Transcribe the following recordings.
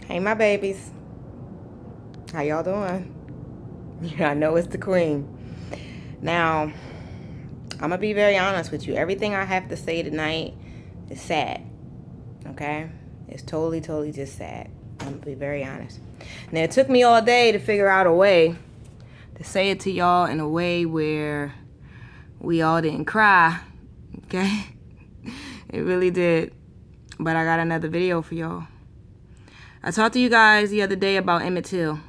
Hey, my babies. How y'all doing? Yeah, I know it's the queen. Now, I'm going to be very honest with you. Everything I have to say tonight is sad. Okay? It's totally just sad. I'm going to be very honest. Now, it took me all day to figure out a way to say it to y'all in a way where we all didn't cry. Okay? It really did. But I got another video for y'all. I talked to you guys the other day about Emmett Till.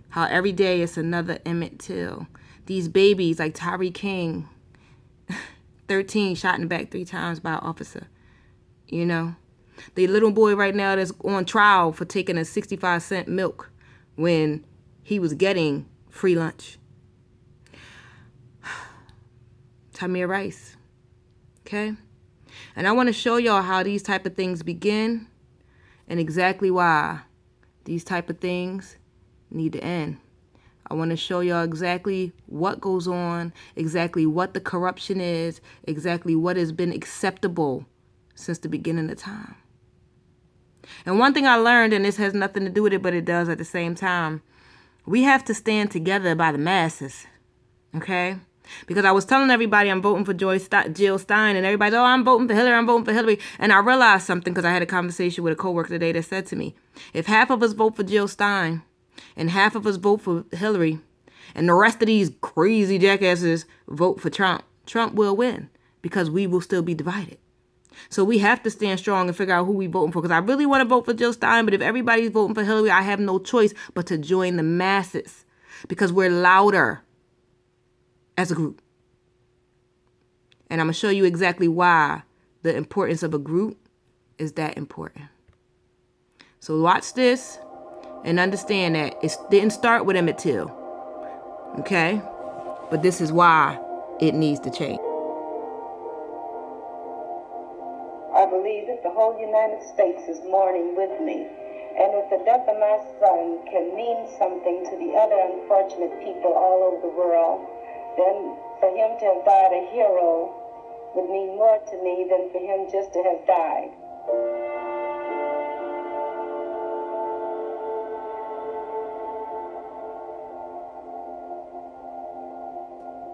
How every day it's another Emmett Till. These babies like Tyree King, 13, shot in the back 3 times by an officer. You know? The little boy right now that's on trial for taking a 65-cent milk when he was getting free lunch. Tamir Rice. Okay? And I want to show y'all how these type of things begin and exactly why these type of things need to end. I want to show y'all exactly what goes on, exactly what the corruption is, exactly what has been acceptable since the beginning of time. And one thing I learned, and this has nothing to do with it, but it does at the same time, we have to stand together by the masses, okay? Because I was telling everybody I'm voting for Jill Stein, and everybody's, oh, I'm voting for Hillary. And I realized something because I had a conversation with a coworker today that said to me, if half of us vote for Jill Stein and half of us vote for Hillary and the rest of these crazy jackasses vote for Trump, Trump will win because we will still be divided. So we have to stand strong and figure out who we voting for, because I really want to vote for Jill Stein, but if everybody's voting for Hillary, I have no choice but to join the masses because we're louder as a group. And I'm going to show you exactly why the importance of a group is that important. So watch this and understand that it didn't start with Emmett Till. Okay? But this is why it needs to change. I believe that the whole United States is mourning with me. And if the death of my son can mean something to the other unfortunate people all over the world, then for him to have died a hero would mean more to me than for him just to have died.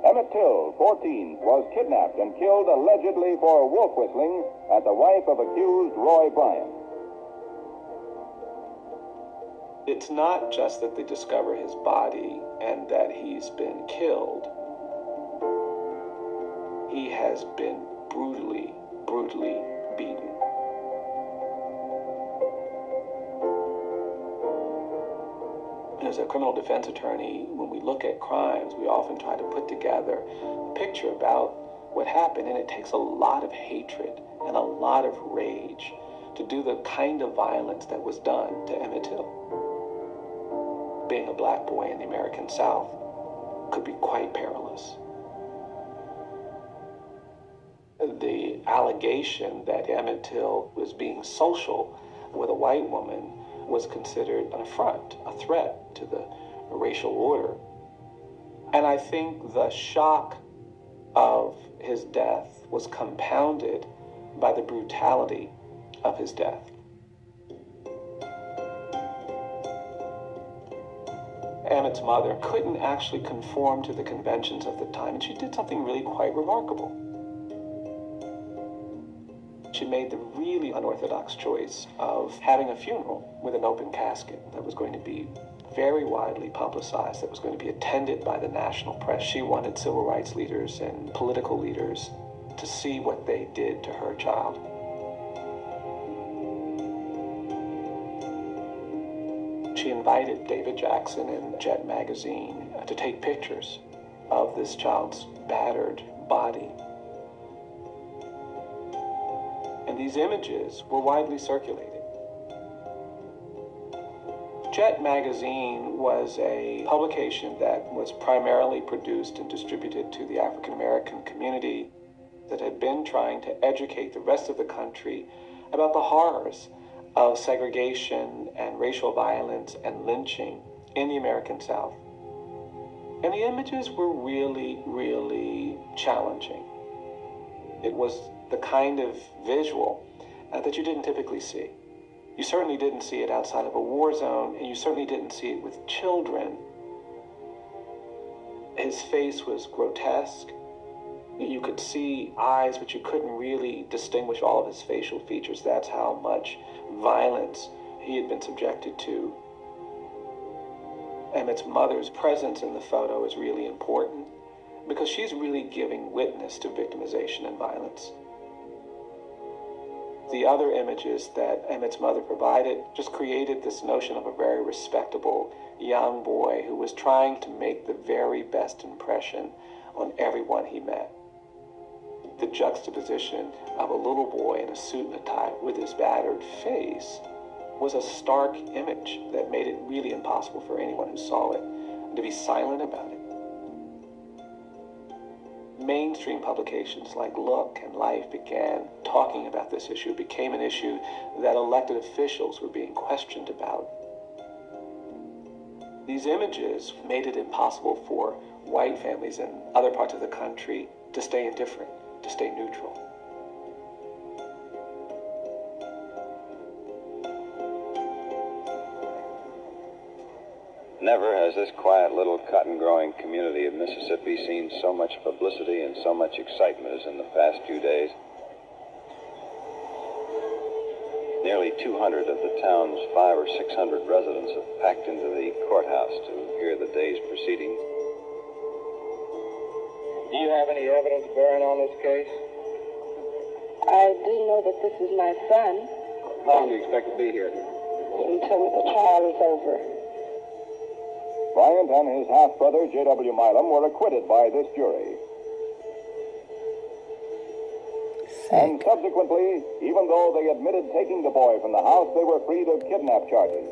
Emmett Till, 14, was kidnapped and killed allegedly for wolf whistling at the wife of accused Roy Bryant. It's not just that they discover his body and that he's been killed. He has been brutally beaten. As a criminal defense attorney, when we look at crimes, we often try to put together a picture about what happened, and it takes a lot of hatred and a lot of rage to do the kind of violence that was done to Emmett Till. Being a black boy in the American South could be quite perilous. The allegation that Emmett Till was being social with a white woman was considered an affront, a threat to the racial order. And I think the shock of his death was compounded by the brutality of his death. Emmett's mother couldn't actually conform to the conventions of the time, and she did something really quite remarkable. She made the really unorthodox choice of having a funeral with an open casket that was going to be very widely publicized, that was going to be attended by the national press. She wanted civil rights leaders and political leaders to see what they did to her child. She invited David Jackson and Jet Magazine to take pictures of this child's battered body. And these images were widely circulated. Jet Magazine was a publication that was primarily produced and distributed to the African American community that had been trying to educate the rest of the country about the horrors of segregation and racial violence and lynching in the American South. And the images were really challenging. It was the kind of visual that you didn't typically see. You certainly didn't see it outside of a war zone, and you certainly didn't see it with children. His face was grotesque. You could see eyes, but you couldn't really distinguish all of his facial features. That's how much violence he had been subjected to. Emmett's mother's presence in the photo is really important because she's really giving witness to victimization and violence. The other images that Emmett's mother provided just created this notion of a very respectable young boy who was trying to make the very best impression on everyone he met. The juxtaposition of a little boy in a suit and a tie with his battered face was a stark image that made it really impossible for anyone who saw it to be silent about it. Mainstream publications like Look and Life began talking about this issue. It became an issue that elected officials were being questioned about. These images made it impossible for white families in other parts of the country to stay indifferent, to stay neutral. Never has this quiet little cotton-growing community of Mississippi seen so much publicity and so much excitement as in the past few days. Nearly 200 of the town's 500 or 600 residents have packed into the courthouse to hear the day's proceedings. Do you have any evidence bearing on this case? I do know that this is my son How long do you expect to be here? until the trial is over. Bryant and his half-brother, J.W. Milam, were acquitted by this jury. And subsequently, even though they admitted taking the boy from the house, they were freed of kidnap charges.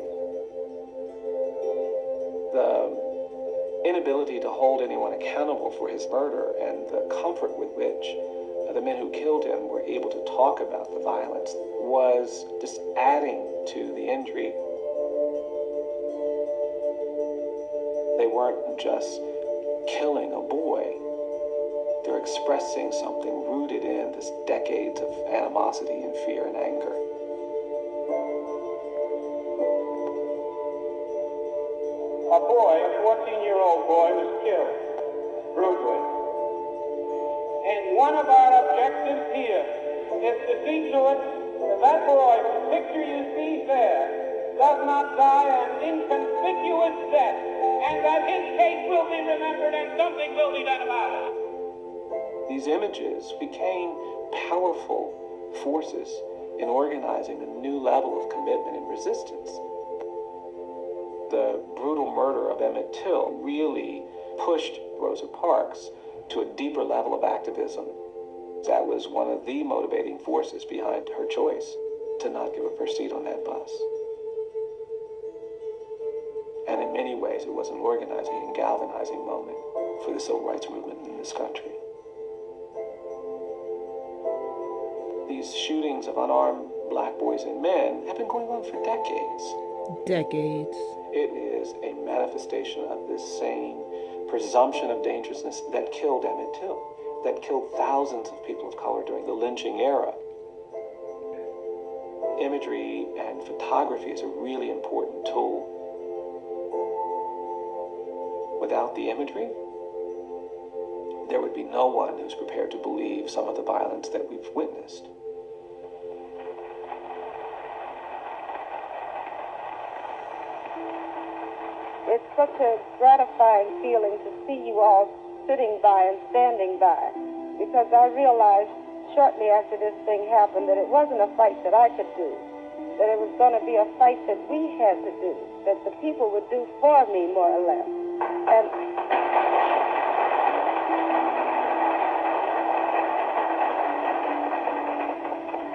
The inability to hold anyone accountable for his murder and the comfort with which the men who killed him were able to talk about the violence was just adding to the injury. They weren't just killing a boy. They're expressing something rooted in this decades of animosity and fear and anger. A boy, a 14-year-old boy, was killed brutally. And one of our objectives here is to see to it that that boy, the picture you see there, does not die an inconspicuous death, and that his case will be remembered and something will be done about it. These images became powerful forces in organizing a new level of commitment and resistance. The brutal murder of Emmett Till really pushed Rosa Parks to a deeper level of activism. That was one of the motivating forces behind her choice to not give up her seat on that bus. And in many ways, it was an organizing and galvanizing moment for the civil rights movement in this country. These shootings of unarmed black boys and men have been going on for decades. Decades. It is a manifestation of this same presumption of dangerousness that killed Emmett Till, that killed thousands of people of color during the lynching era. Imagery and photography is a really important tool. Without the imagery, there would be no one who's prepared to believe some of the violence that we've witnessed. It's such a gratifying feeling to see you all sitting by and standing by, because I realized shortly after this thing happened that it wasn't a fight that I could do, that it was going to be a fight that we had to do, that the people would do for me, more or less. And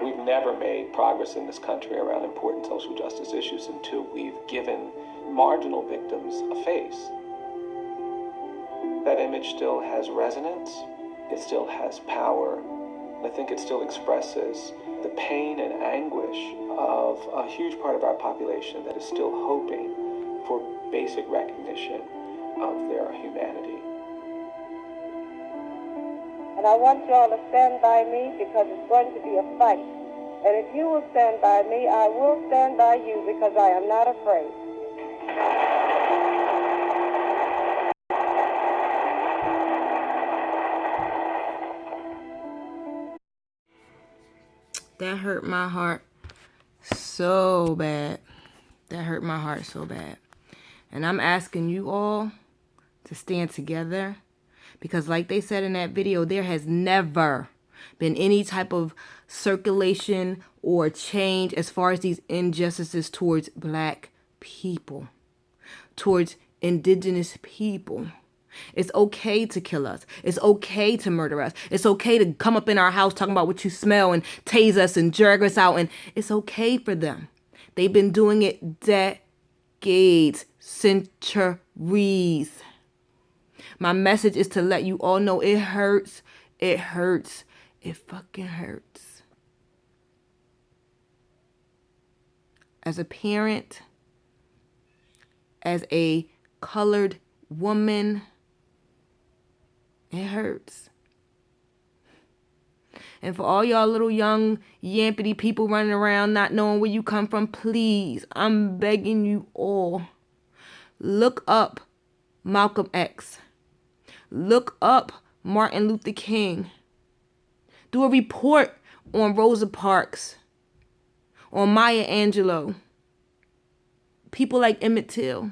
we've never made progress in this country around important social justice issues until we've given marginal victims a face. That image still has resonance, it still has power, and I think it still expresses the pain and anguish of a huge part of our population that is still hoping for basic recognition of their humanity. I want you all to stand by me, because it's going to be a fight. And if you will stand by me, I will stand by you because I am not afraid. That hurt my heart so bad. That hurt my heart so bad. And I'm asking you all to stand together because like they said in that video, there has never been any type of circulation or change as far as these injustices towards black people, towards indigenous people. It's okay to kill us. It's okay to murder us. It's okay to come up in our house talking about what you smell and tase us and drag us out. And it's okay for them. They've been doing it decades, centuries. My message is to let you all know it hurts. It hurts. It fucking hurts. As a parent, as a colored woman, it hurts. And for all y'all little young yampity people running around not knowing where you come from, please, I'm begging you all, look up Malcolm X. Look up Martin Luther King. Do a report on Rosa Parks, on Maya Angelou, people like Emmett Till.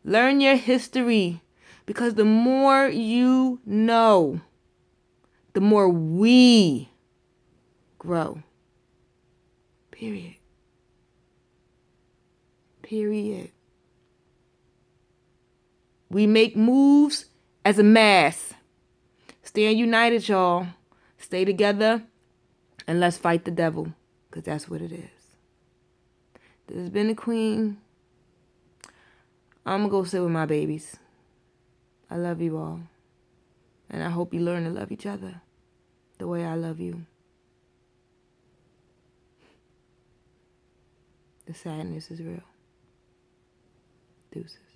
Learn your history because the more you know, the more we grow. Period. Period. We make moves as a mass. Stand united, y'all. Stay together and let's fight the devil because that's what it is. This has been the Queen. I'm going to go sit with my babies. I love you all. And I hope you learn to love each other the way I love you. The sadness is real. Deuces.